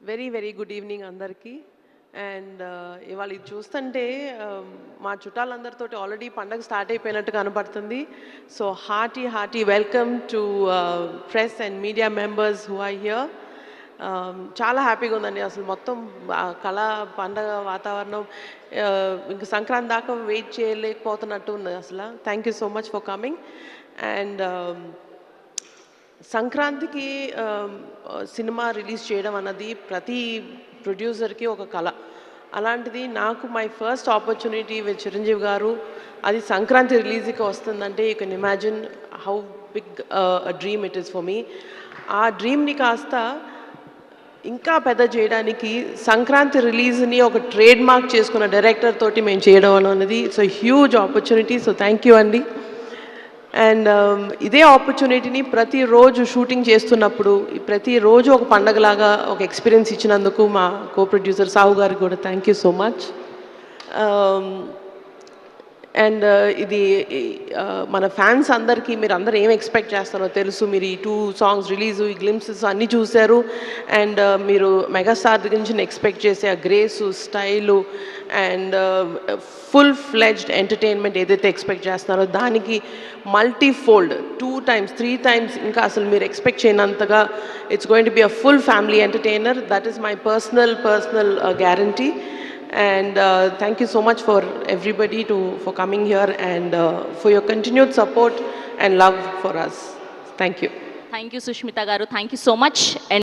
Very very good evening అందరికీ. And ఇవాళ ఇది చూస్తుంటే మా చుట్టాలందరితోటి ఆల్రెడీ పండగ స్టార్ట్ అయిపోయినట్టు కనపడుతుంది. So hearty hearty welcome to press and media members who are here. చాలా హ్యాపీగా ఉందండి. అసలు మొత్తం కళ పండగ వాతావరణం ఇంకా సంక్రాంతి దాకా వెయిట్ చేయలేకపోతున్నట్టు ఉంది అసలు. Thank you so much for coming. And సంక్రాంతికి సినిమా రిలీజ్ చేయడం అన్నది ప్రతి ప్రొడ్యూసర్కి ఒక కళ. అలాంటిది నాకు my first opportunity with Chiranjeevi garu అది సంక్రాంతి రిలీజ్కి వస్తుందంటే you can imagine how big dream it is for me. ఆ డ్రీమ్ని కాస్త ఇంకా పెద్ద చేయడానికి సంక్రాంతి రిలీజ్ని ఒక ట్రేడ్ మార్క్ చేసుకున్న డైరెక్టర్ తోటి మేము చేయడం అనేది it's huge opportunity. So thank you అండి. అండ్ ఇదే ఆపర్చునిటీని ప్రతిరోజు షూటింగ్ చేస్తున్నప్పుడు ప్రతిరోజు ఒక పండగలాగా ఒక ఎక్స్పీరియన్స్ ఇచ్చినందుకు మా కో ప్రొడ్యూసర్ సాహు గారికి కూడా thank you so much. And ఇది మన ఫ్యాన్స్ అందరికీ మీరు అందరూ ఏం ఎక్స్పెక్ట్ చేస్తారో తెలుసు. మీరు ఈ 2 సాంగ్స్ రిలీజు ఈ గ్లిమ్సెస్ అన్నీ చూశారు. అండ్ మీరు మెగాస్టార్ దగ్గర నుంచి ఎక్స్పెక్ట్ చేసే ఆ grace style and full fledged entertainment ఏదైతే ఎక్స్పెక్ట్ చేస్తున్నారో దానికి మల్టీఫోల్డ్ 2 times 3 times ఇంకా అసలు మీరు ఎక్స్పెక్ట్ చేయనంతగా it's going to be a full family entertainer. That is my personal guarantee. And thank you so much for everybody for coming here and for your continued support and love for us. Thank you. Thank you, Sushmita Garu. Thank you so much. And